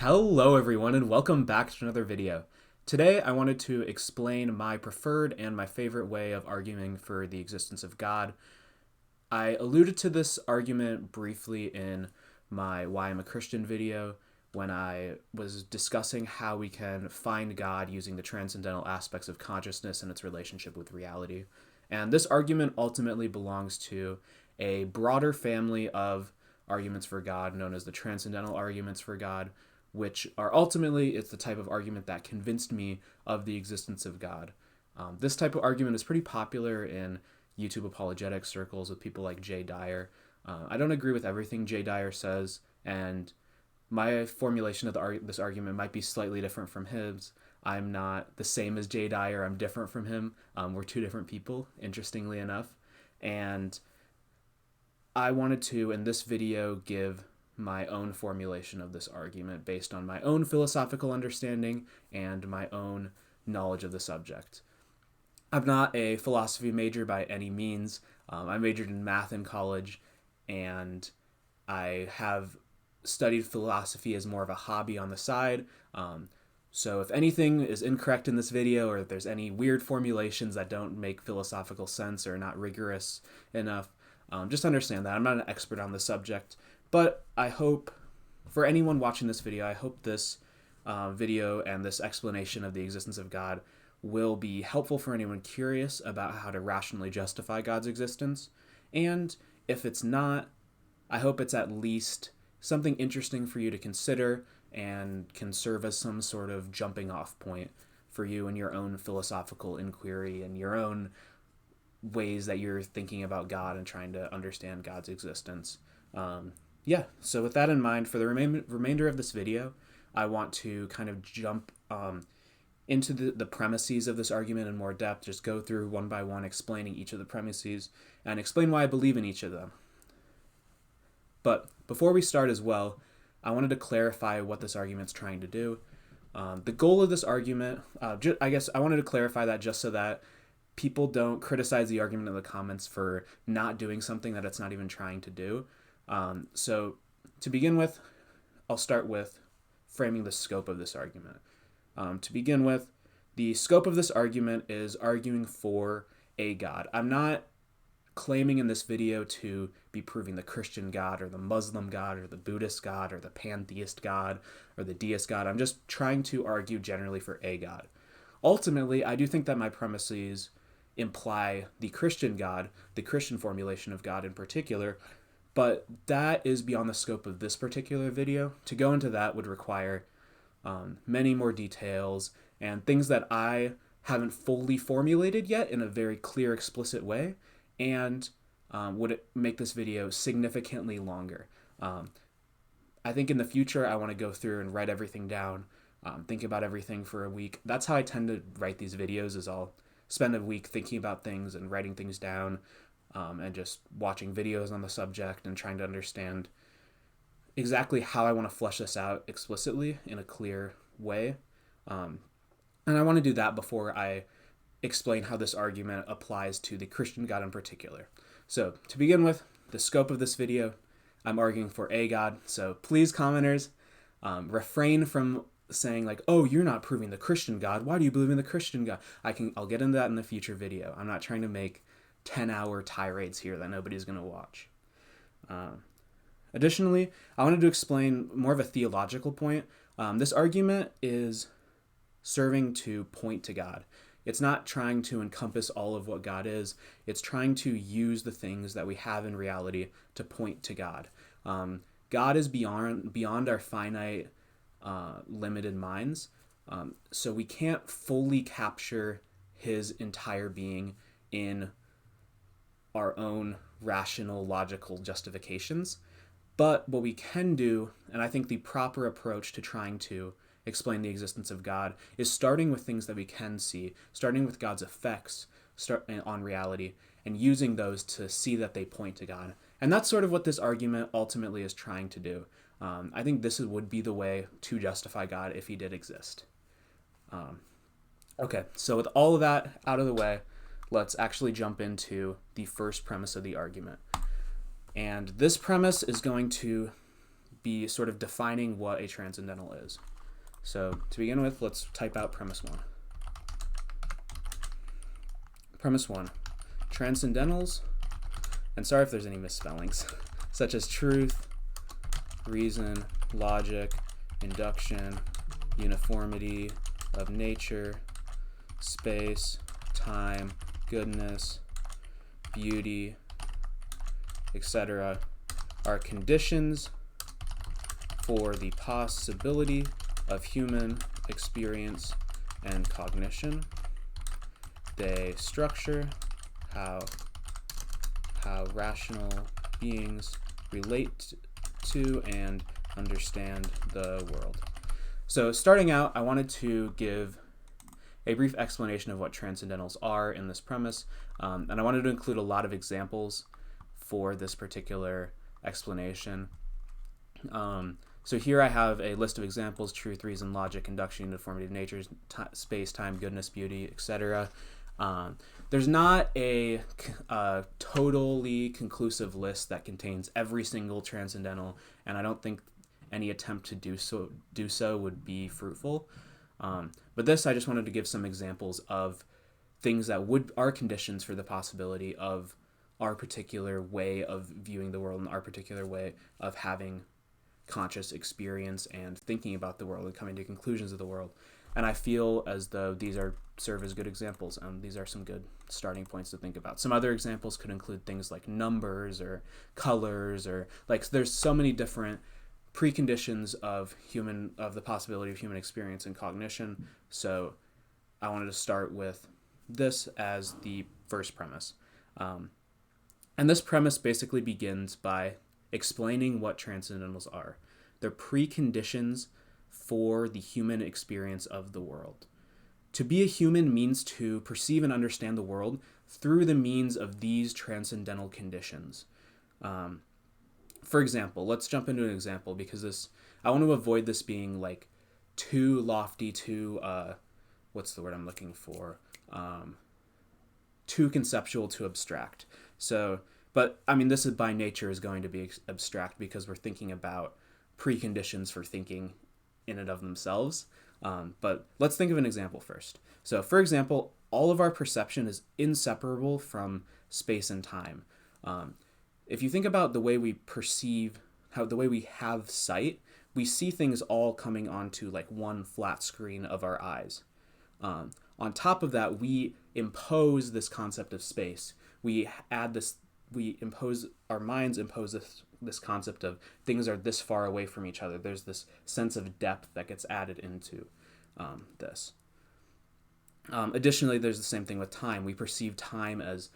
Hello everyone and welcome back to another video. Today I wanted to explain my preferred and my favorite way of arguing for the existence of God. I alluded to this argument briefly in my Why I'm a Christian video when I was discussing how we can find God using the transcendental aspects of consciousness and its relationship with reality. And this argument ultimately belongs to a broader family of arguments for God known as the Transcendental Arguments for God, which are ultimately, it's the type of argument that convinced me of the existence of God. This type of argument is pretty popular in YouTube apologetics circles with people like Jay Dyer. I don't agree with everything Jay Dyer says, and my formulation of this argument might be slightly different from his. I'm not the same as Jay Dyer. I'm different from him. We're two different people, interestingly enough. And I wanted to, in this video, give my own formulation of this argument based on my own philosophical understanding and my own knowledge of the subject. I'm not a philosophy major by any means. I majored in math in college, and I have studied philosophy as more of a hobby on the side. So if anything is incorrect in this video, or if there's any weird formulations that don't make philosophical sense or are not rigorous enough, just understand that I'm not an expert on the subject. But I hope, for anyone watching this video, I hope this video and this explanation of the existence of God will be helpful for anyone curious about how to rationally justify God's existence. And if it's not, I hope it's at least something interesting for you to consider and can serve as some sort of jumping off point for you in your own philosophical inquiry and your own ways that you're thinking about God and trying to understand God's existence. So with that in mind, for the remainder of this video, I want to kind of jump into the premises of this argument in more depth, just go through one by one explaining each of the premises and explain why I believe in each of them. But before we start as well, I wanted to clarify what this argument's trying to do. The goal of this argument, I guess I wanted to clarify that just so that people don't criticize the argument in the comments for not doing something that it's not even trying to do. So to begin with, I'll start with framing the scope of this argument. To begin with, the scope of this argument is arguing for a God. I'm not claiming in this video to be proving the Christian God or the Muslim God or the Buddhist God or the pantheist God or the deist God. I'm just trying to argue generally for a God. Ultimately, I do think that my premises imply the Christian God, the Christian formulation of God in particular, but that is beyond the scope of this particular video. To go into that would require many more details and things that I haven't fully formulated yet in a very clear, explicit way, and would make this video significantly longer. I think in the future I want to go through and write everything down, think about everything for a week. That's how I tend to write these videos, is I'll spend a week thinking about things and writing things down, and just watching videos on the subject and trying to understand exactly how I want to flesh this out explicitly in a clear way. And I want to do that before I explain how this argument applies to the Christian God in particular. So to begin with, the scope of this video, I'm arguing for a God. So please, commenters, refrain from saying like, oh, you're not proving the Christian God. Why do you believe in the Christian God? I'll get into that in the future video. I'm not trying to make 10-hour tirades here that nobody's going to watch. Additionally, I wanted to explain more of a theological point. This argument is serving to point to God. It's not trying to encompass all of what God is. It's trying to use the things that we have in reality to point to God. God is beyond our finite, limited minds. So we can't fully capture his entire being in our own rational, logical justifications. But what we can do, and I think the proper approach to trying to explain the existence of God, is starting with things that we can see, starting with God's effects on reality, and using those to see that they point to God. And that's sort of what this argument ultimately is trying to do. I think this would be the way to justify God if he did exist. Okay, so with all of that out of the way, let's actually jump into the first premise of the argument. And this premise is going to be sort of defining what a transcendental is. So to begin with, let's type out premise 1. Premise 1, transcendentals, and sorry if there's any misspellings, such as truth, reason, logic, induction, uniformity of nature, space, time, goodness, beauty, etc., are conditions for the possibility of human experience and cognition. They structure how rational beings relate to and understand the world. So starting out, I wanted to give a brief explanation of what transcendentals are in this premise, and I wanted to include a lot of examples for this particular explanation. So here I have a list of examples: truth, reason, logic, induction, uniformity of nature, space, time, goodness, beauty, etc. There's not a totally conclusive list that contains every single transcendental, and I don't think any attempt to do so would be fruitful. But this, I just wanted to give some examples of things that are conditions for the possibility of our particular way of viewing the world and our particular way of having conscious experience and thinking about the world and coming to conclusions of the world. And I feel as though these serve as good examples, and these are some good starting points to think about. Some other examples could include things like numbers or colors, or there's so many different preconditions of the possibility of human experience and cognition. So I wanted to start with this as the first premise. And this premise basically begins by explaining what transcendentals are. They're preconditions for the human experience of the world. To be a human means to perceive and understand the world through the means of these transcendental conditions. For example, let's jump into an example, because I want to avoid this being too lofty, too what's the word I'm looking for? Too conceptual, too abstract. So, but I mean, this is by nature is going to be abstract because we're thinking about preconditions for thinking in and of themselves. But let's think of an example first. So, for example, all of our perception is inseparable from space and time. If you think about the way we perceive, the way we have sight, we see things all coming onto one flat screen of our eyes. On top of that, we impose this concept of space. Our minds impose this concept of things are this far away from each other. There's this sense of depth that gets added into this. Additionally, there's the same thing with time. We perceive time as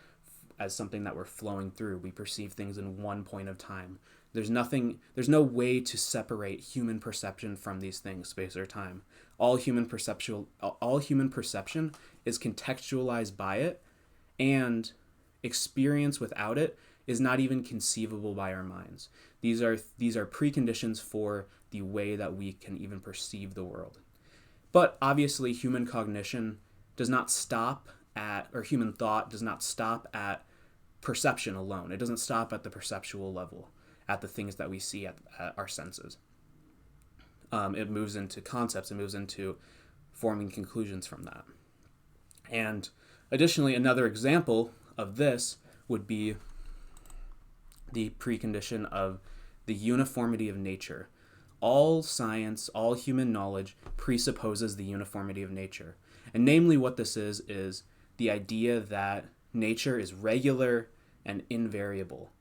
something that we're flowing through. We perceive things in one point of time. There's no way to separate human perception from these things, space or time. All human perception is contextualized by it, and experience without it is not even conceivable by our minds. These are preconditions for the way that we can even perceive the world. But obviously, human cognition does not stop at, or human thought does not stop at perception alone. It doesn't stop at the perceptual level, at the things that we see at our senses. It moves into concepts. It moves into forming conclusions from that. And additionally, another example of this would be the precondition of the uniformity of nature. All science, all human knowledge presupposes the uniformity of nature. And namely what this is the idea that nature is regular and invariable.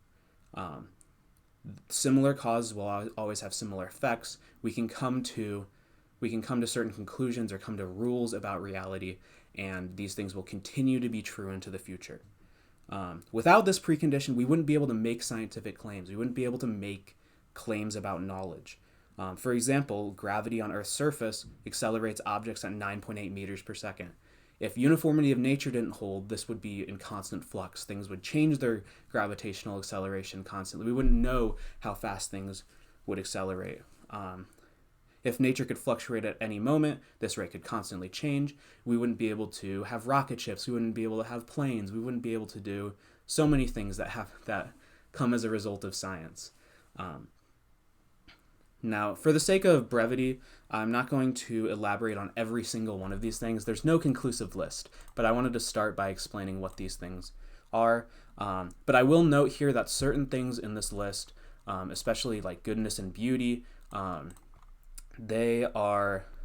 Similar causes will always have similar effects. We can come to certain conclusions or come to rules about reality, and these things will continue to be true into the future. Without this precondition, we wouldn't be able to make scientific claims. We wouldn't be able to make claims about knowledge. For example, gravity on Earth's surface accelerates objects at 9.8 meters per second. If uniformity of nature didn't hold, this would be in constant flux. Things would change their gravitational acceleration constantly. We wouldn't know how fast things would accelerate. If nature could fluctuate at any moment, this rate could constantly change. We wouldn't be able to have rocket ships. We wouldn't be able to have planes. We wouldn't be able to do so many things that come as a result of science. Now, for the sake of brevity, I'm not going to elaborate on every single one of these things. There's no conclusive list, but I wanted to start by explaining what these things are. But I will note here that certain things in this list, especially like goodness and beauty, they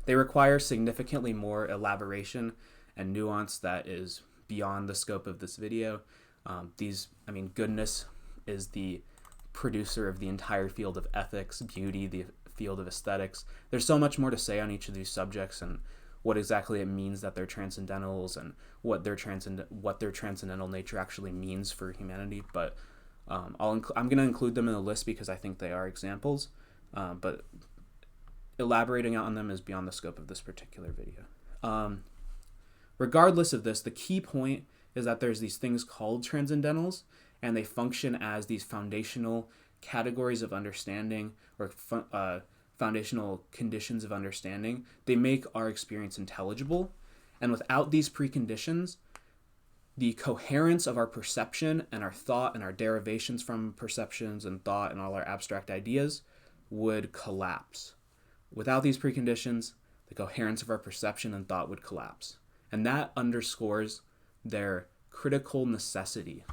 require significantly more elaboration and nuance that is beyond the scope of this video. Goodness is the producer of the entire field of ethics, beauty, the field of aesthetics. There's so much more to say on each of these subjects and what exactly it means that they're transcendentals and what their transcendental nature actually means for humanity. But I'm going to include them in the list because I think they are examples. But elaborating on them is beyond the scope of this particular video. Regardless of this, the key point is that there's these things called transcendentals, and they function as these foundational categories of understanding or foundational conditions of understanding. They make our experience intelligible, and without these preconditions, the coherence of our perception and our thought and our derivations from perceptions and thought and all our abstract ideas would collapse. Without these preconditions, the coherence of our perception and thought would collapse. And that underscores their critical necessity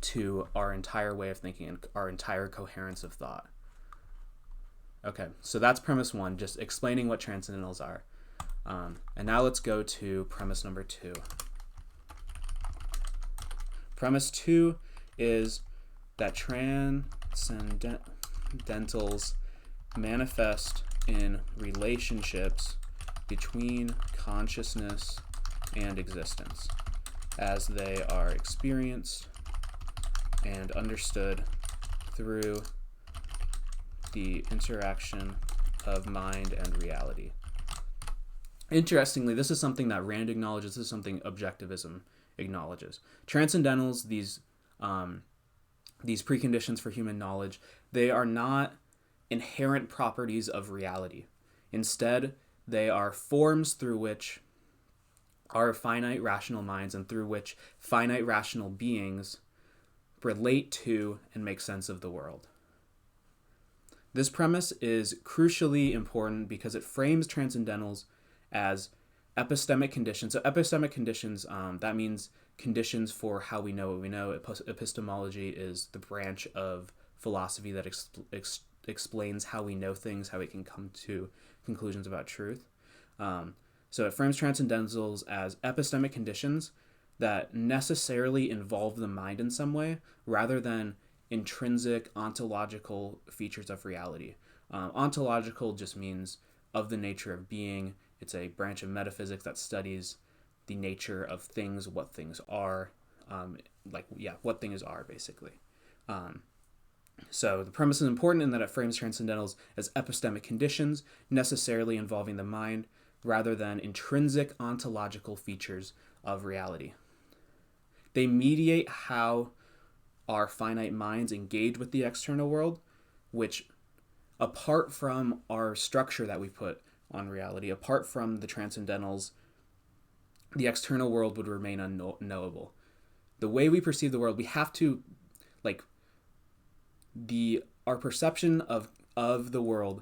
to our entire way of thinking and our entire coherence of thought. Okay, so that's premise one, just explaining what transcendentals are. And now let's go to premise number 2. Premise 2 is that transcendentals manifest in relationships between consciousness and existence, as they are experienced and understood through the interaction of mind and reality. Interestingly, this is something that Rand acknowledges. This is something objectivism acknowledges. Transcendentals, these preconditions for human knowledge, they are not inherent properties of reality. Instead, they are forms through which our finite rational minds and through which finite rational beings relate to and make sense of the world. This premise is crucially important because it frames transcendentals as epistemic conditions. So epistemic conditions, that means conditions for how we know what we know. Epistemology is the branch of philosophy that explains how we know things, how we can come to conclusions about truth. So it frames transcendentals as epistemic conditions that necessarily involve the mind in some way, rather than intrinsic ontological features of reality. Ontological just means of the nature of being. It's a branch of metaphysics that studies the nature of things, what things are, what things are, basically. So the premise is important in that it frames transcendentals as epistemic conditions necessarily involving the mind, rather than intrinsic ontological features of reality. They mediate how our finite minds engage with the external world, which, apart from our structure that we put on reality, apart from the transcendentals, the external world would remain unknowable. The way we perceive the world, we have to, our perception of the world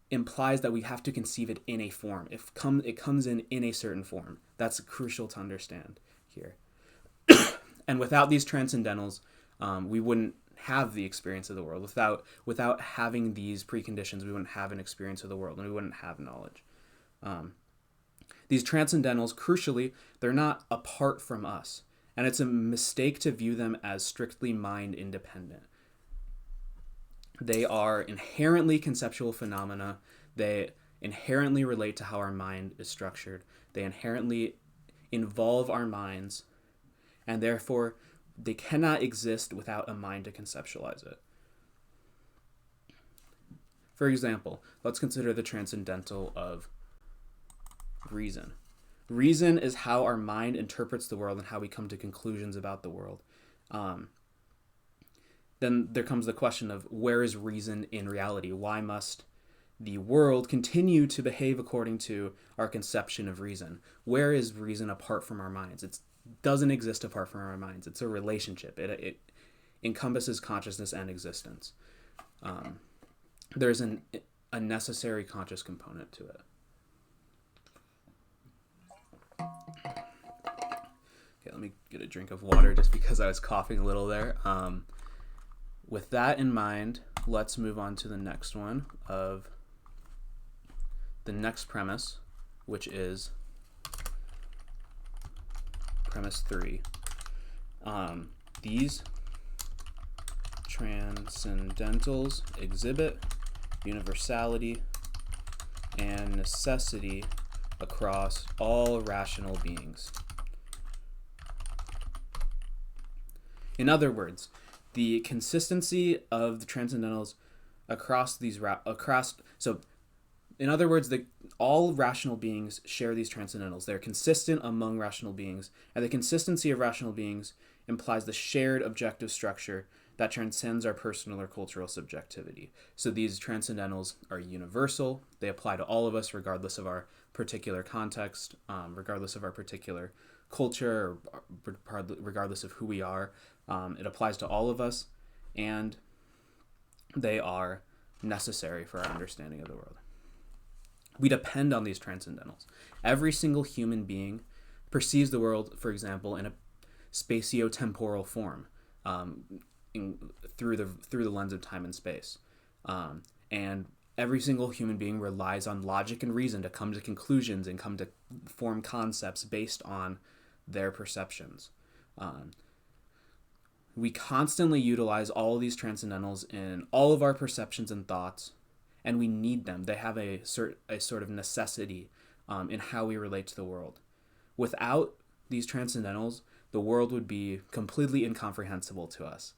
implies that we have to conceive it in a form. It comes in a certain form. That's crucial to understand here. And without these transcendentals, we wouldn't have the experience of the world. Without having these preconditions, we wouldn't have an experience of the world, and we wouldn't have knowledge. These transcendentals, crucially, they're not apart from us, and it's a mistake to view them as strictly mind independent. They are inherently conceptual phenomena. They inherently relate to how our mind is structured. They inherently involve our minds, and therefore they cannot exist without a mind to conceptualize it. For example, let's consider the transcendental of reason. Reason is how our mind interprets the world and how we come to conclusions about the world. Then there comes the question of, where is reason in reality? Why must the world continue to behave according to our conception of reason? Where is reason apart from our minds? It doesn't exist apart from our minds. It's a relationship. It encompasses consciousness and existence. there's a necessary conscious component to it. Okay, let me get a drink of water just because I was coughing a little there. With that in mind, let's move on to the next one of the next premise, which is premise 3. These transcendentals exhibit universality and necessity across all rational beings. In other words, the consistency of the transcendentals across these in other words, all rational beings share these transcendentals. They're consistent among rational beings, and the consistency of rational beings implies the shared objective structure that transcends our personal or cultural subjectivity. So these transcendentals are universal. They apply to all of us regardless of our particular context, regardless of our particular culture, or regardless of who we are. It applies to all of us, and they are necessary for our understanding of the world. We depend on these transcendentals. Every single human being perceives the world, for example, in a spatio-temporal form, through the lens of time and space. And every single human being relies on logic and reason to come to conclusions and come to form concepts based on their perceptions. We constantly utilize all of these transcendentals in all of our perceptions and thoughts, and we need them. They have a sort of necessity in how we relate to the world. Without these transcendentals, the world would be completely incomprehensible to us.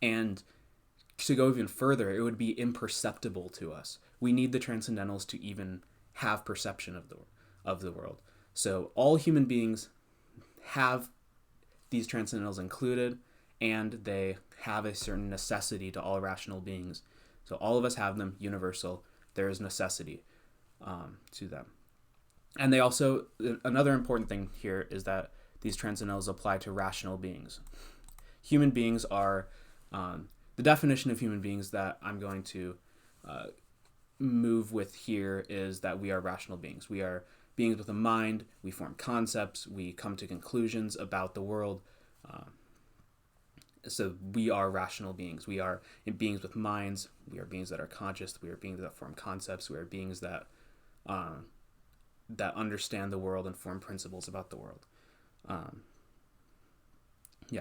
And to go even further, it would be imperceptible to us. We need the transcendentals to even have perception of the world. So all human beings have these transcendentals included, and they have a certain necessity to all rational beings. So all of us have them, universal. There is necessity to them. And they also, another important thing here is that these transcendentals apply to rational beings. Human beings are, the definition of human beings that I'm going to move with here is that we are rational beings. We are beings with a mind, we form concepts, we come to conclusions about the world. So we are rational beings. We are beings with minds. We are beings that are conscious. We are beings that form concepts. We are beings that understand the world and form principles about the world.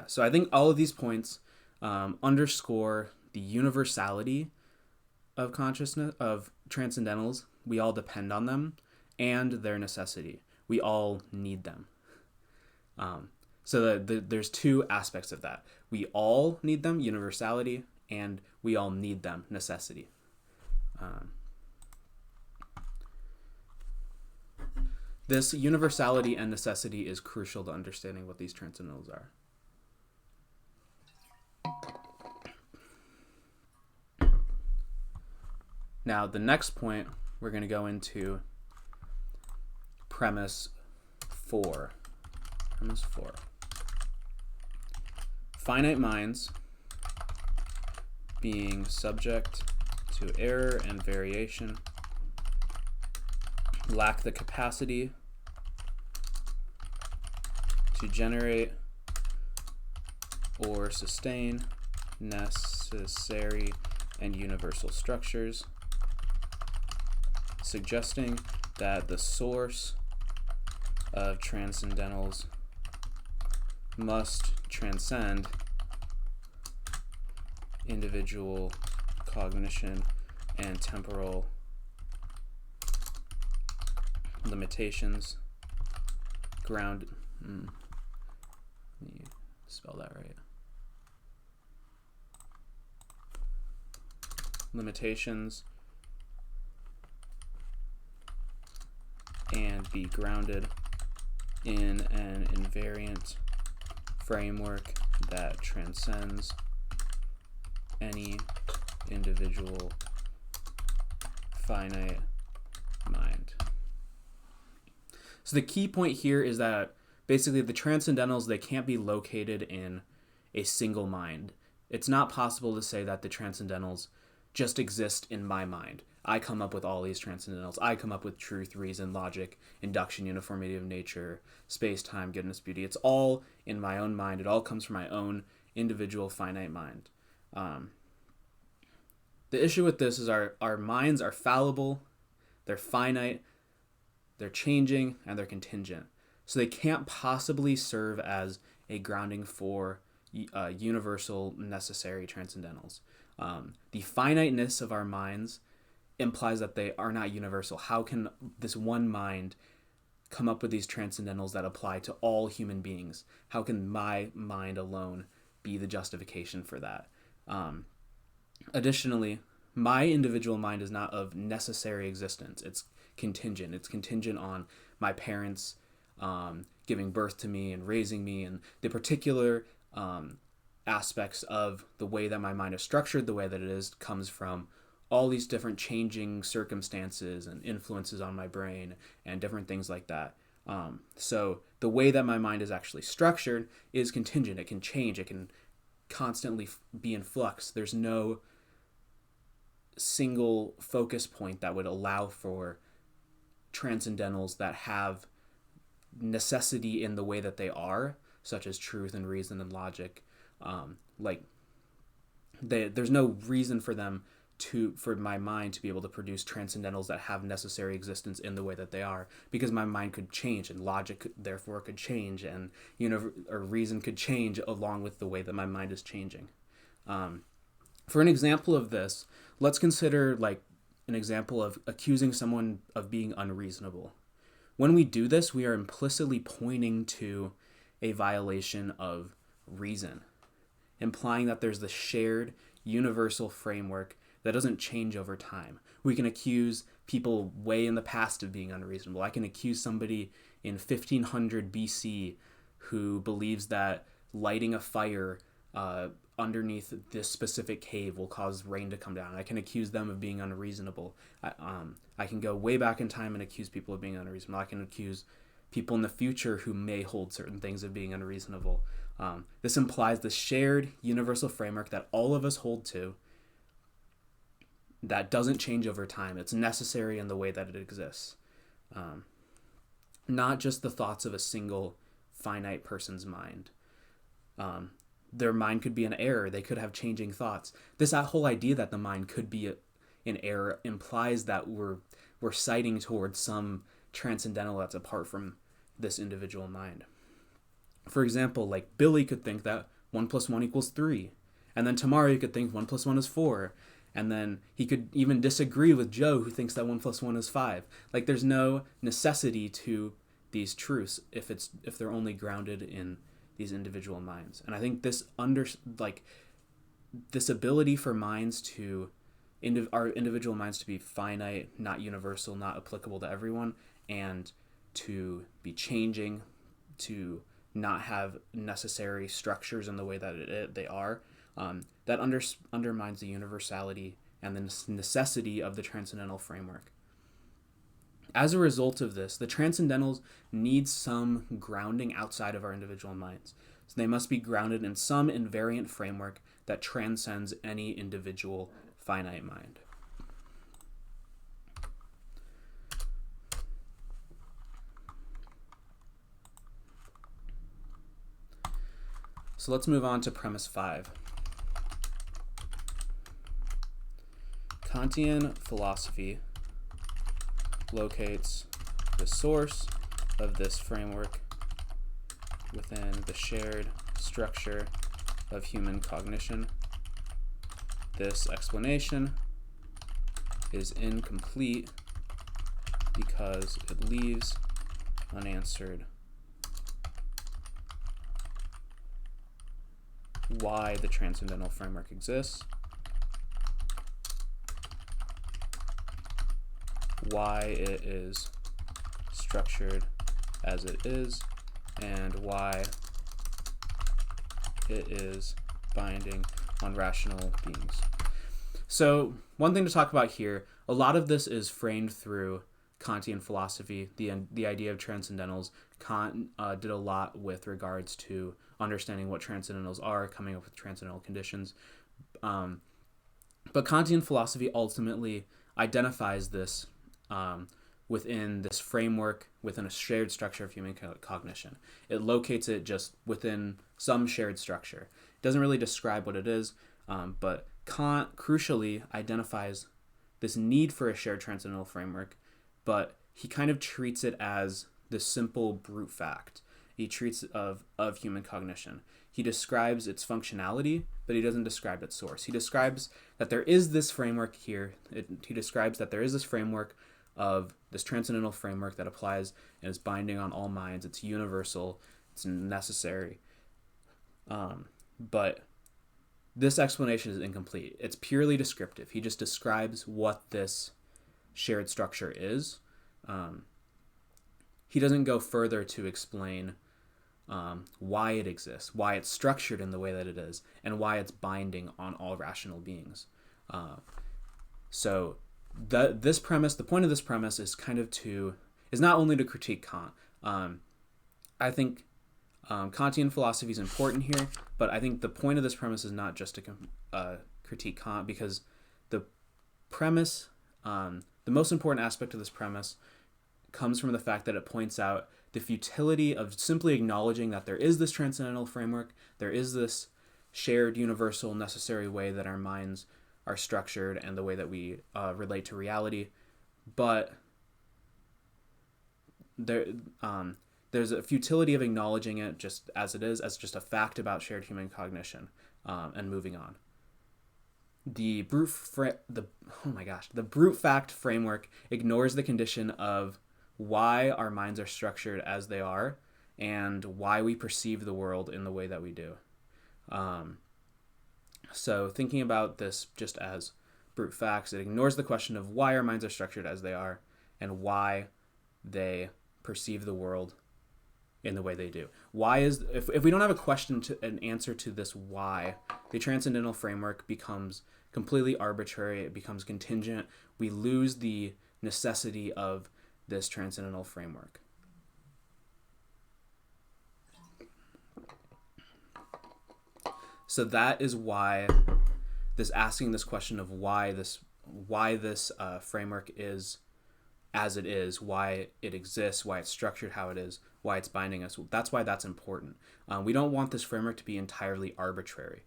So I think all of these points underscore the universality of consciousness, of transcendentals. We all depend on them, and their necessity. We all need them. So there's two aspects of that. We all need them, universality, and we all need them, necessity. This universality and necessity is crucial to understanding what these transcendentals are. Now, the next point, we're going to go into premise 4. Premise 4. Finite minds, being subject to error and variation, lack the capacity to generate or sustain necessary and universal structures, suggesting that the source of transcendentals must transcend individual cognition and temporal limitations. Let me spell that right. Limitations and be grounded in an invariant framework that transcends any individual finite mind. So the key point here is that basically the transcendentals, they can't be located in a single mind. It's not possible to say that the transcendentals just exist in my mind. I come up with all these transcendentals. I come up with truth, reason, logic, induction, uniformity of nature, space, time, goodness, beauty. It's all in my own mind. It all comes from my own individual finite mind. The issue with this is our minds are fallible, they're finite, they're changing, and they're contingent. So they can't possibly serve as a grounding for universal necessary transcendentals. The finiteness of our minds implies that they are not universal. How can this one mind come up with these transcendentals that apply to all human beings? How can my mind alone be the justification for that? Additionally, my individual mind is not of necessary existence. It's contingent. It's contingent on my parents giving birth to me and raising me, and the particular aspects of the way that my mind is structured, the way that it is, comes from all these different changing circumstances and influences on my brain and different things like that. So the way that my mind is actually structured is contingent. It can change. It can constantly be in flux. There's no single focus point that would allow for transcendentals that have necessity in the way that they are, such as truth and reason and logic. There's no reason for my mind to be able to produce transcendentals that have necessary existence in the way that they are, because my mind could change and logic therefore could change, and or reason could change along with the way that my mind is changing. For an example of this, let's consider an example of accusing someone of being unreasonable. When we do this, we are implicitly pointing to a violation of reason, implying that there's the shared universal framework that doesn't change over time. We can accuse people way in the past of being unreasonable. I can accuse somebody in 1500 BC who believes that lighting a fire underneath this specific cave will cause rain to come down. I can accuse them of being unreasonable. I can go way back in time and accuse people of being unreasonable. I can accuse people in the future who may hold certain things of being unreasonable. This implies the shared universal framework that all of us hold to, that doesn't change over time. It's necessary in the way that it exists. Not just the thoughts of a single finite person's mind. Their mind could be an error. They could have changing thoughts. That whole idea that the mind could be an error implies that we're citing towards some transcendental that's apart from this individual mind. For example, Billy could think that 1 + 1 = 3, and then tomorrow he could think 1 + 1 is 4, and then he could even disagree with Joe, who thinks that 1 + 1 is 5. There's no necessity to these truths if they're only grounded in these individual minds. And I think this ability for minds to our individual minds to be finite, not universal, not applicable to everyone, and to be changing, to not have necessary structures in the way that they are, that undermines the universality and the necessity of the transcendental framework. As a result of this, the transcendentals need some grounding outside of our individual minds. So they must be grounded in some invariant framework that transcends any individual finite mind. So let's move on to premise 5. Kantian philosophy locates the source of this framework within the shared structure of human cognition. This explanation is incomplete because it leaves unanswered why the transcendental framework exists, why it is structured as it is, and why it is binding on rational beings. So one thing to talk about here, a lot of this is framed through Kantian philosophy, the idea of transcendentals. Kant did a lot with regards to understanding what transcendentals are, coming up with transcendental conditions. But Kantian philosophy ultimately identifies this within this framework, within a shared structure of human cognition. It locates it just within some shared structure. It doesn't really describe what it is, but Kant crucially identifies this need for a shared transcendental framework, but he kind of treats it as the simple brute fact. He treats it of human cognition. He describes its functionality, but he doesn't describe its source. He describes that there is this framework here. He describes that there is this framework of this transcendental framework that applies and is binding on all minds. It's universal. It's necessary. But this explanation is incomplete. It's purely descriptive. He just describes what this shared structure is. He doesn't go further to explain why it exists, why it's structured in the way that it is, and why it's binding on all rational beings. So this premise, the point of this premise is is not only to critique Kant. I think Kantian philosophy is important here, but I think the point of this premise is not just to critique Kant, because the premise, the most important aspect of this premise comes from the fact that it points out the futility of simply acknowledging that there is this transcendental framework, there is this shared, universal, necessary way that our minds are structured and the way that we relate to reality, but there's a futility of acknowledging it just as it is, as just a fact about shared human cognition, and moving on. The brute fact framework ignores the condition of why our minds are structured as they are and why we perceive the world in the way that we do. So thinking about this just as brute facts, it ignores the question of why our minds are structured as they are and why they perceive the world in the way they do. If we don't have an answer to this why, the transcendental framework becomes completely arbitrary, it becomes contingent, we lose the necessity of this transcendental framework. So that is why asking this question of why this framework is as it is, why it exists, why it's structured how it is, why it's binding us, that's why that's important. We don't want this framework to be entirely arbitrary.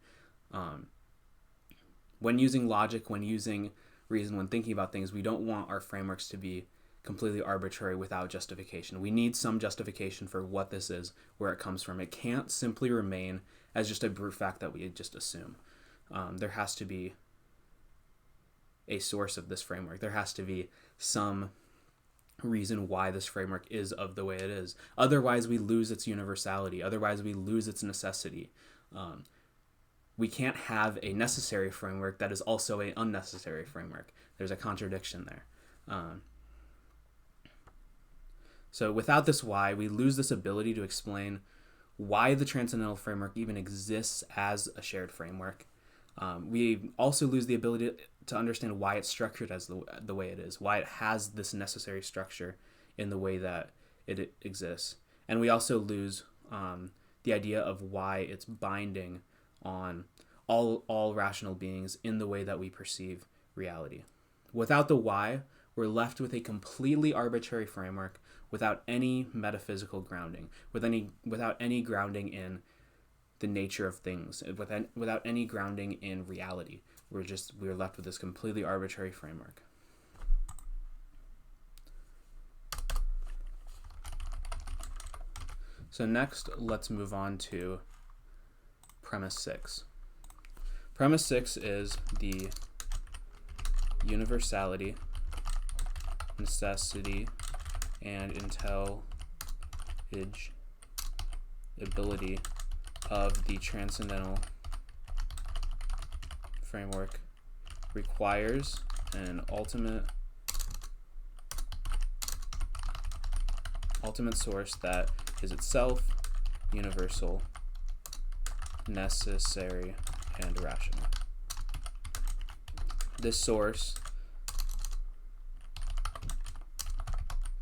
When using logic, when using reason, when thinking about things, we don't want our frameworks to be completely arbitrary without justification. We need some justification for what this is, where it comes from. It can't simply remain as just a brute fact that we just assume. There has to be a source of this framework. There has to be some reason why this framework is of the way it is. Otherwise, we lose its universality. Otherwise, we lose its necessity. We can't have a necessary framework that is also an unnecessary framework. There's a contradiction there. So without this why, we lose this ability to explain why the transcendental framework even exists as a shared framework. We also lose the ability to understand why it's structured as the way it is, why it has this necessary structure in the way that it exists. And we also lose the idea of why it's binding on all rational beings in the way that we perceive reality. Without the why, we're left with a completely arbitrary framework without any metaphysical grounding, without any grounding in the nature of things, without any grounding in reality. We're left with this completely arbitrary framework. So next, let's move on to premise 6. Premise 6 is the universality, necessity, and intelligibility of the transcendental framework requires an ultimate source that is itself universal, necessary, and rational. This source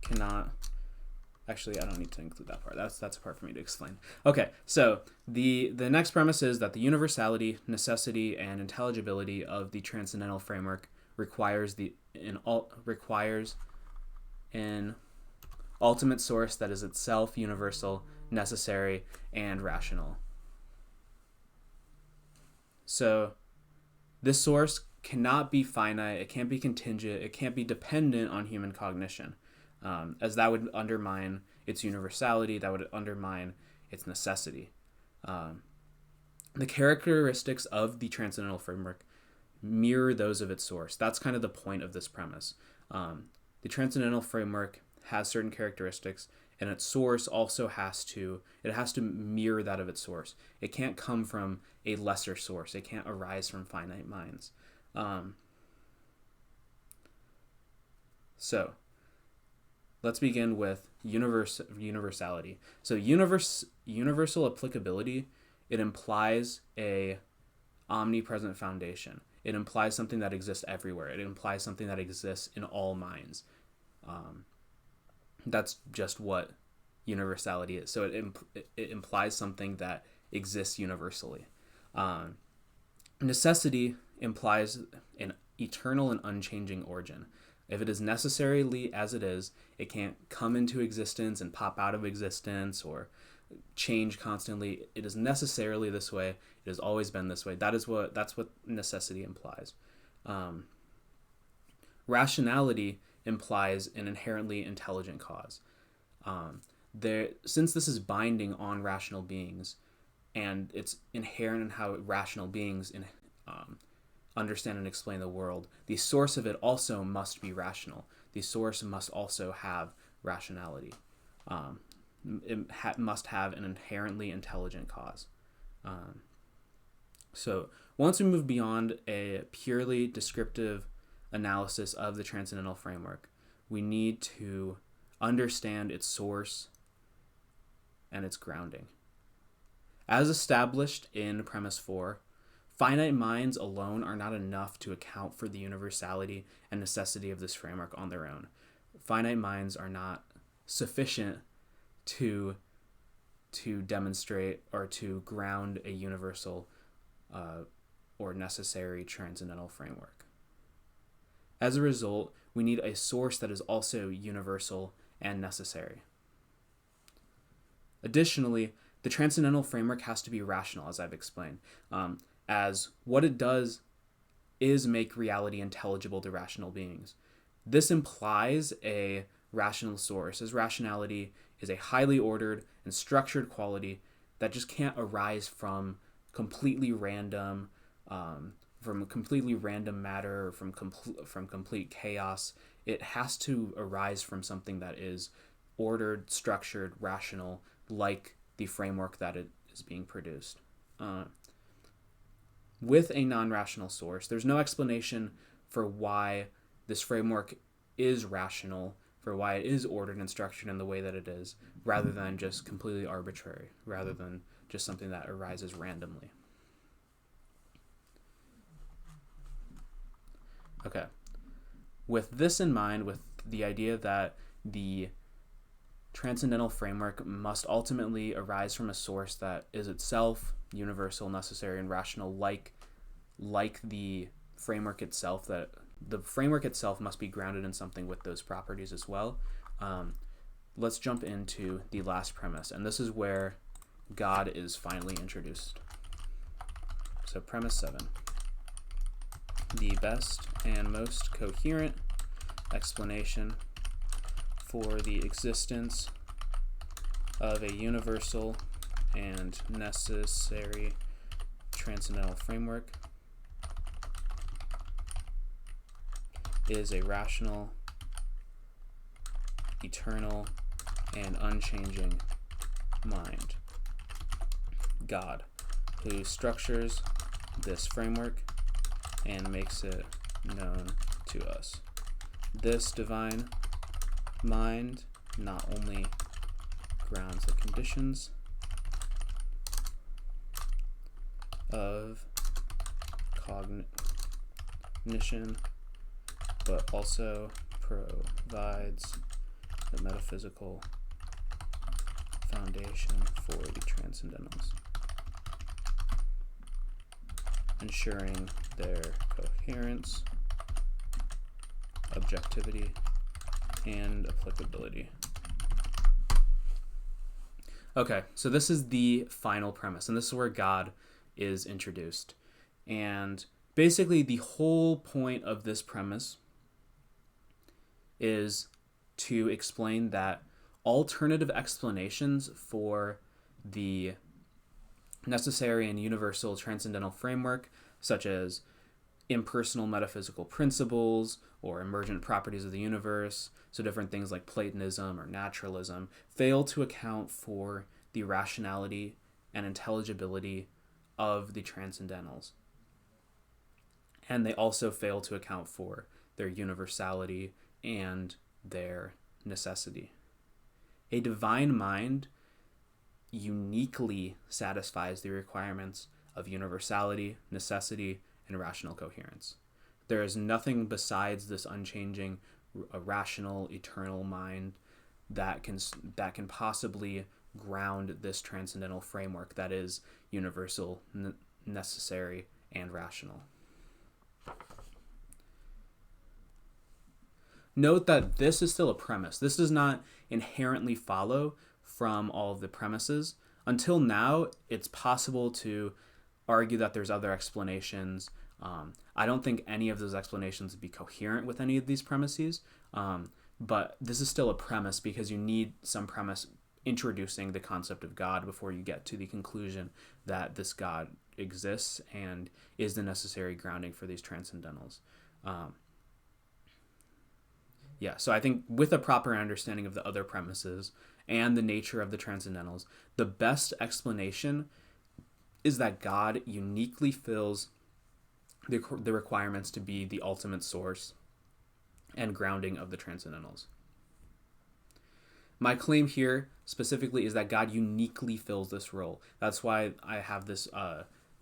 cannot Actually, I don't need to include that part. That's a part for me to explain. Okay, so the next premise is that the universality, necessity, and intelligibility of the transcendental framework requires an ultimate source that is itself universal, necessary, and rational. So this source cannot be finite, it can't be contingent, it can't be dependent on human cognition, as that would undermine its universality, that would undermine its necessity. The characteristics of the transcendental framework mirror those of its source. That's kind of the point of this premise. The transcendental framework has certain characteristics, and its source also has to mirror that of its source. It can't come from a lesser source. It can't arise from finite minds. So let's begin with universality. So universal applicability, it implies a omnipresent foundation. It implies something that exists everywhere. It implies something that exists in all minds. That's just what universality is. So it implies something that exists universally. Necessity implies an eternal and unchanging origin. If it is necessarily as it is, it can't come into existence and pop out of existence or change constantly. It is necessarily this way. It has always been this way. That's what necessity implies. Rationality implies an inherently intelligent cause. Since this is binding on rational beings, and it's inherent in how rational beings understand and explain the world, the source of it also must be rational. The source must also have rationality. It must have an inherently intelligent cause. So once we move beyond a purely descriptive analysis of the transcendental framework, we need to understand its source and its grounding. As established in premise 4, finite minds alone are not enough to account for the universality and necessity of this framework on their own. Finite minds are not sufficient to demonstrate or to ground a universal or necessary transcendental framework. As a result, we need a source that is also universal and necessary. Additionally, the transcendental framework has to be rational, as I've explained, as what it does is make reality intelligible to rational beings. This implies a rational source, as rationality is a highly ordered and structured quality that just can't arise from completely random matter, or from complete chaos. It has to arise from something that is ordered, structured, rational, like the framework that it is being produced. With a non-rational source, there's no explanation for why this framework is rational, for why it is ordered and structured in the way that it is, rather than just completely arbitrary, rather than just something that arises randomly. Okay. With this in mind, with the idea that the transcendental framework must ultimately arise from a source that is itself universal, necessary, and rational, like the framework itself, that the framework itself must be grounded in something with those properties as well. Let's jump into the last premise, and this is where God is finally introduced. So premise 7. The best and most coherent explanation for the existence of a universal and necessary transcendental framework is a rational, eternal, and unchanging mind, God, who structures this framework and makes it known to us. This divine mind not only grounds the conditions of cognition, but also provides the metaphysical foundation for the Transcendentals, ensuring their coherence, objectivity, and applicability. Okay, so this is the final premise, and this is where God is introduced. And basically, the whole point of this premise is to explain that alternative explanations for the necessary and universal transcendental framework, such as impersonal metaphysical principles or emergent properties of the universe, so different things like Platonism or naturalism, fail to account for the rationality and intelligibility of the Transcendentals. And they also fail to account for their universality and their necessity. A divine mind uniquely satisfies the requirements of universality, necessity, and rational coherence. There is nothing besides this unchanging, rational, eternal mind that can possibly ground this transcendental framework that is universal, necessary, and rational. Note that this is still a premise. This does not inherently follow from all of the premises. Until now, it's possible to argue that there's other explanations. I don't think any of those explanations would be coherent with any of these premises, but this is still a premise because you need some premise introducing the concept of God before you get to the conclusion that this God exists and is the necessary grounding for these transcendentals. So I think with a proper understanding of the other premises and the nature of the transcendentals, the best explanation is that God uniquely fills the requirements to be the ultimate source and grounding of the transcendentals. My claim here specifically is that God uniquely fills this role. That's why I have this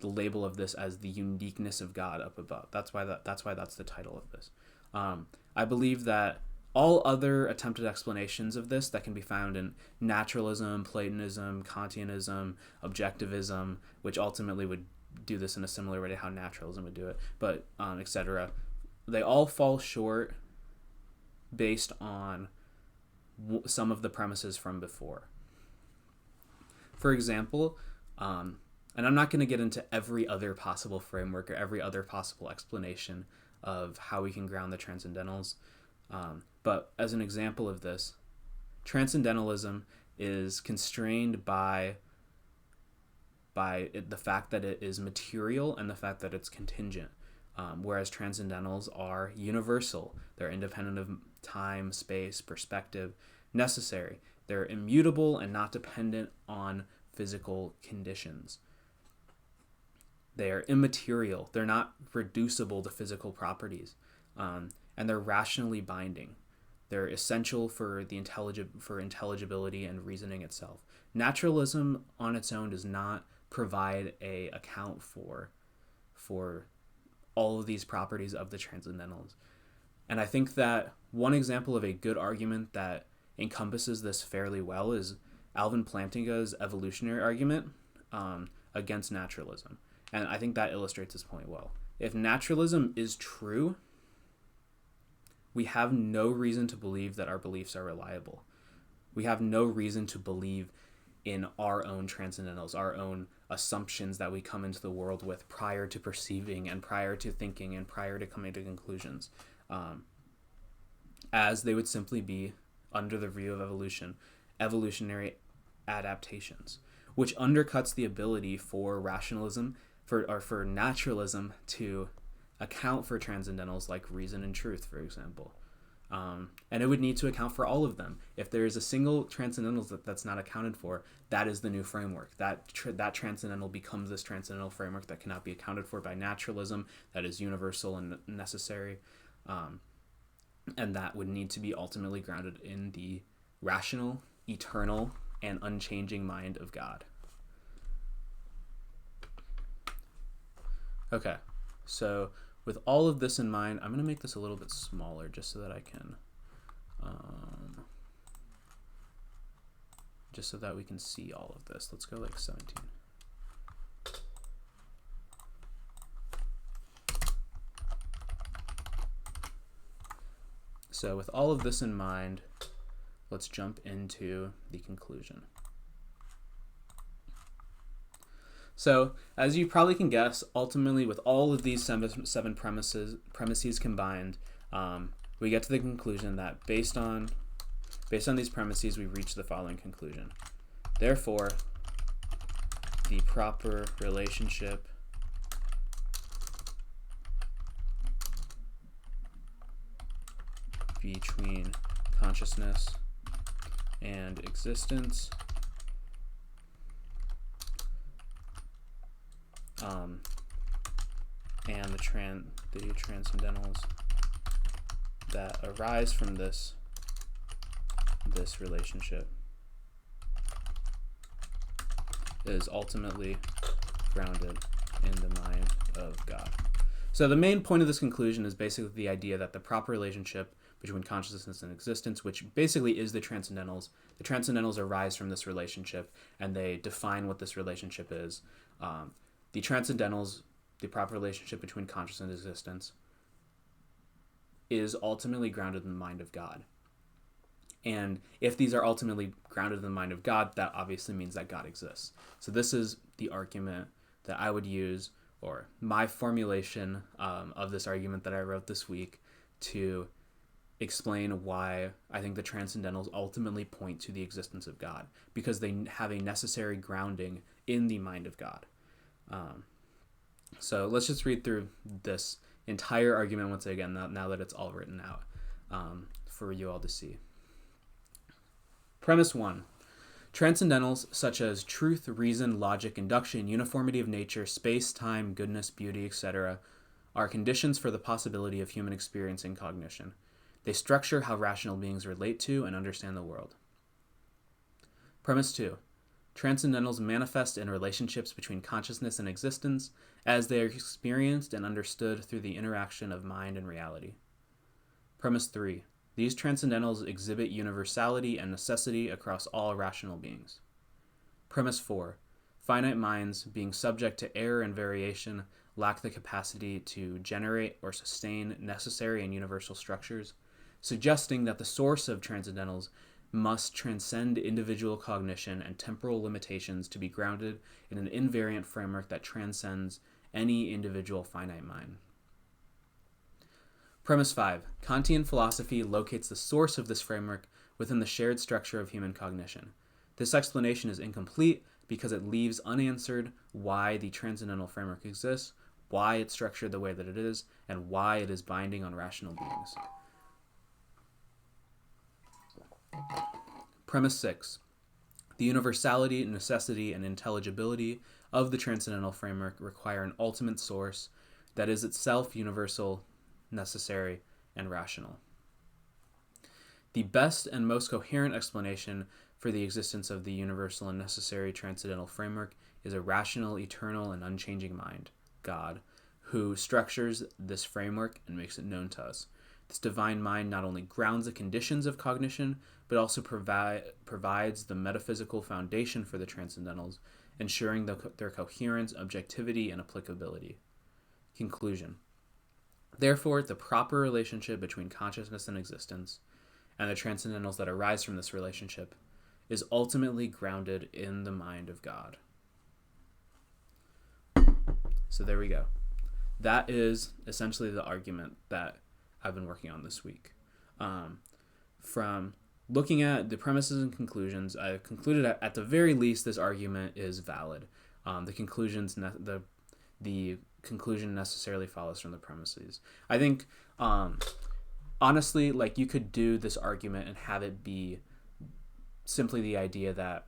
the label of this as the uniqueness of God up above. That's why that's the title of this. I believe that all other attempted explanations of this that can be found in naturalism, Platonism, Kantianism, objectivism, which ultimately would do this in a similar way to how naturalism would do it, but etc., they all fall short based on some of the premises from before. For example, and I'm not going to get into every other possible framework or every other possible explanation of how we can ground the transcendentals, but as an example of this, transcendentalism is constrained by the fact that it is material and the fact that it's contingent, whereas transcendentals are universal. They're independent of time, space, perspective, necessary. They're immutable and not dependent on physical conditions. They are immaterial. They're not reducible to physical properties, and they're rationally binding. They're essential for intelligibility and reasoning itself. Naturalism on its own does not provide a account for all of these properties of the transcendentals. And I think that one example of a good argument that encompasses this fairly well is Alvin Plantinga's evolutionary argument against naturalism. And I think that illustrates this point well. If naturalism is true, we have no reason to believe that our beliefs are reliable. We have no reason to believe in our own transcendentals, our own assumptions that we come into the world with prior to perceiving and prior to thinking and prior to coming to conclusions, as they would simply be, under the view of evolutionary adaptations, which undercuts the ability for for naturalism to account for transcendentals like reason and truth, for example. And it would need to account for all of them. If there is a single transcendental that's not accounted for, that is the new framework. That transcendental becomes this transcendental framework that cannot be accounted for by naturalism, that is universal and necessary. And that would need to be ultimately grounded in the rational, eternal, and unchanging mind of God. Okay, so with all of this in mind, I'm going to make this a little bit smaller just so that I can just so that we can see all of this. Let's go like 17. So with all of this in mind, let's jump into the conclusion. So, as you probably can guess, ultimately with all of these seven premises combined, we get to the conclusion that based on these premises, we reach the following conclusion. Therefore, the proper relationship between consciousness and existence and the transcendentals that arise from this relationship is ultimately grounded in the mind of God. So the main point of this conclusion is basically the idea that the proper relationship between consciousness and existence, which basically is the transcendentals arise from this relationship, and they define what this relationship is. The transcendentals, the proper relationship between consciousness and existence, is ultimately grounded in the mind of God. And if these are ultimately grounded in the mind of God, that obviously means that God exists. So this is the argument that I would use, or my formulation of this argument that I wrote this week, to explain why I think the Transcendentals ultimately point to the existence of God, because they have a necessary grounding in the mind of God. So let's just read through this entire argument once again, now that it's all written out for you all to see. Premise 1. Transcendentals, such as truth, reason, logic, induction, uniformity of nature, space, time, goodness, beauty, etc., are conditions for the possibility of human experience and cognition. They structure how rational beings relate to and understand the world. Premise 2. Transcendentals manifest in relationships between consciousness and existence as they are experienced and understood through the interaction of mind and reality. Premise 3. These transcendentals exhibit universality and necessity across all rational beings. Premise 4. Finite minds, being subject to error and variation, lack the capacity to generate or sustain necessary and universal structures, suggesting that the source of transcendentals must transcend individual cognition and temporal limitations to be grounded in an invariant framework that transcends any individual finite mind. Premise 5. Kantian philosophy locates the source of this framework within the shared structure of human cognition. This explanation is incomplete because it leaves unanswered why the transcendental framework exists, why it's structured the way that it is, and why it is binding on rational beings. Premise 6. The universality, necessity, and intelligibility of the transcendental framework require an ultimate source that is itself universal, necessary, and rational. The best and most coherent explanation for the existence of the universal and necessary transcendental framework is a rational, eternal, and unchanging mind, God, who structures this framework and makes it known to us. This divine mind not only grounds the conditions of cognition, but also provides the metaphysical foundation for the transcendentals, ensuring their coherence, objectivity, and applicability. Conclusion. Therefore, the proper relationship between consciousness and existence, and the transcendentals that arise from this relationship, is ultimately grounded in the mind of God. So there we go. That is essentially the argument that I've been working on this week. From looking at the premises and conclusions, I concluded at the very least this argument is valid. The conclusion necessarily follows from the premises. I think, honestly, like, you could do this argument and have it be simply the idea that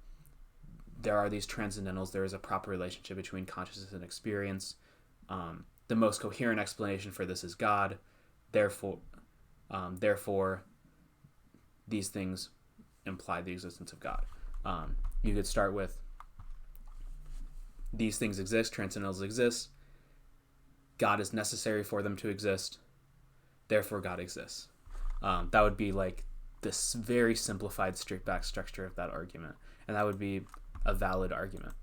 there are these transcendentals, there is a proper relationship between consciousness and experience. The most coherent explanation for this is God. Therefore, these things imply the existence of God. You could start with these things exist, transcendentals exist. God is necessary for them to exist. Therefore, God exists. That would be like this very simplified stripped back structure of that argument. and that would be a valid argument.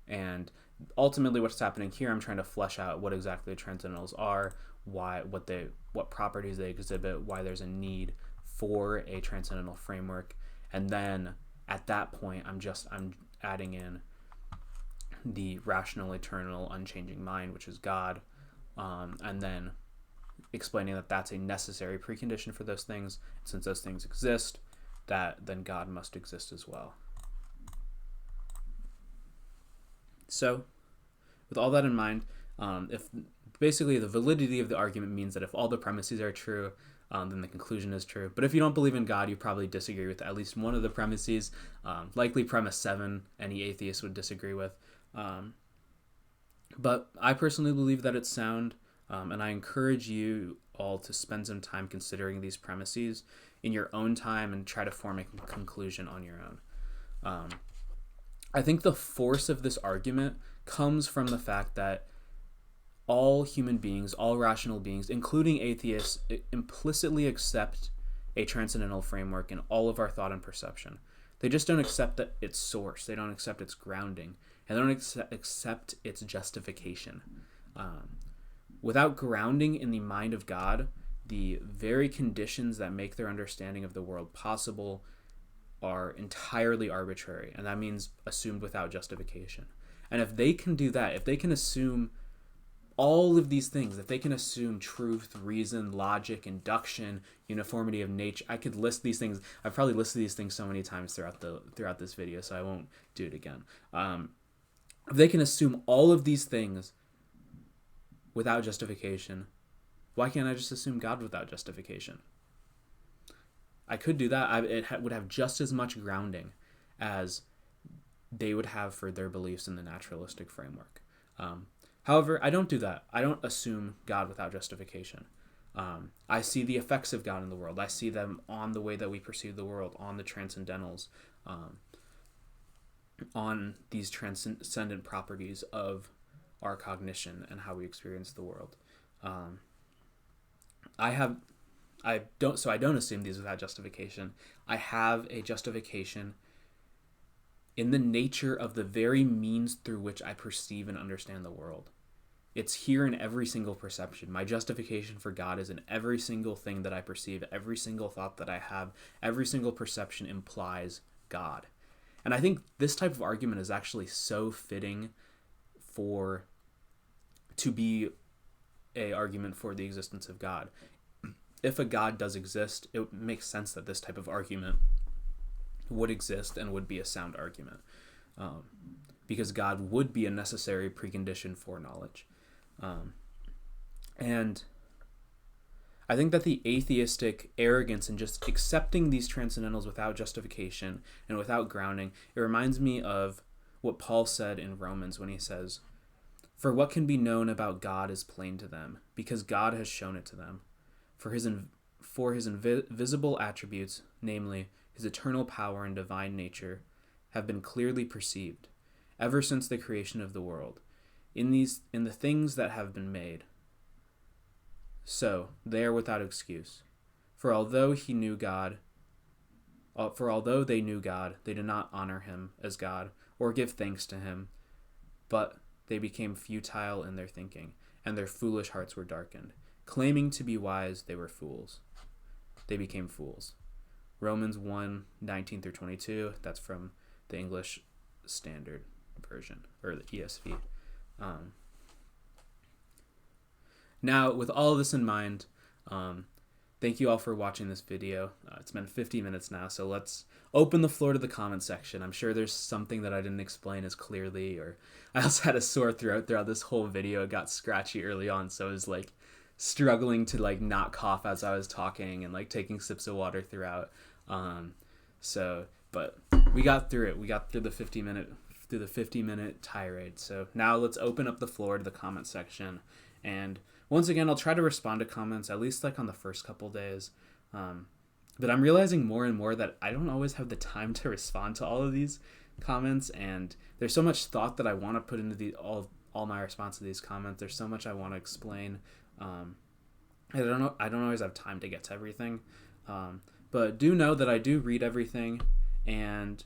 And ultimately what's happening here, I'm trying to flesh out what exactly transcendentals are, what properties they exhibit, why there's a need for a transcendental framework, and then at that point I'm adding in the rational, eternal, unchanging mind, which is God, and then explaining that that's a necessary precondition for those things. Since those things exist, then God must exist as well. So, with all that in mind, if basically the validity of the argument means that if all the premises are true, then the conclusion is true. But if you don't believe in God, you probably disagree with at least one of the premises. Likely premise 7, any atheist would disagree with. But I personally believe that it's sound, and I encourage you all to spend some time considering these premises in your own time and try to form a conclusion on your own. I think the force of this argument comes from the fact that all human beings, all rational beings, including atheists, implicitly accept a transcendental framework in all of our thought and perception. They just don't accept its source. They don't accept its grounding. And they don't accept its justification. Without grounding in the mind of God, the very conditions that make their understanding of the world possible are entirely arbitrary, and that means assumed without justification. And if they can do that, if they can assume all of these things, if they can assume truth, reason, logic, induction, uniformity of nature, I could list these things. I've probably listed these things so many times throughout this video, so I won't do it again. If they can assume all of these things without justification, why can't I just assume God without justification? I could do that. It would have just as much grounding as they would have for their beliefs in the naturalistic framework. However, I don't do that. I don't assume God without justification. I see the effects of God in the world. I see them on the way that we perceive the world, on the transcendentals, on these transcendent properties of our cognition and how we experience the world. I don't assume these without justification. I have a justification in the nature of the very means through which I perceive and understand the world. It's here in every single perception. My justification for God is in every single thing that I perceive, every single thought that I have, every single perception implies God. And I think this type of argument is actually so fitting to be an argument for the existence of God. If a God does exist, it makes sense that this type of argument would exist and would be a sound argument, because God would be a necessary precondition for knowledge. And I think that the atheistic arrogance in just accepting these transcendentals without justification and without grounding, it reminds me of what Paul said in Romans when he says, "For what can be known about God is plain to them, because God has shown it to them. For his invisible attributes, namely his eternal power and divine nature, have been clearly perceived, ever since the creation of the world, in the things that have been made. So they are without excuse. For although they knew God, they did not honor him as God or give thanks to him, but they became futile in their thinking, and their foolish hearts were darkened. Claiming to be wise, they were fools. They became fools." Romans 1:19-22. That's from the English Standard Version, or the ESV. Now, with all of this in mind, thank you all for watching this video. It's been 50 minutes now, so let's open the floor to the comment section. I'm sure there's something that I didn't explain as clearly, or I also had a sore throat throughout this whole video. It got scratchy early on, so it was like struggling to like not cough as I was talking and like taking sips of water throughout. But we got through it. We got through the 50 minute tirade. So now let's open up the floor to the comment section. And once again, I'll try to respond to comments, at least like on the first couple days. But I'm realizing more and more that I don't always have the time to respond to all of these comments, and there's so much thought that I want to put into all my response to these comments. There's so much I want to explain. I don't always have time to get to everything. But do know that I do read everything, and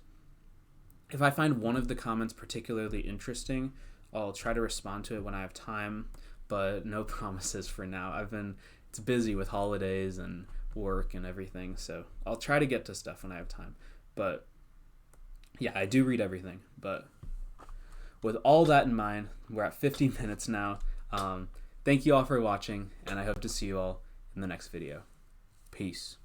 if I find one of the comments particularly interesting, I'll try to respond to it when I have time, but no promises for now. It's busy with holidays and work and everything, so I'll try to get to stuff when I have time. But yeah, I do read everything. But with all that in mind, we're at 50 minutes now. Thank you all for watching, and I hope to see you all in the next video. Peace.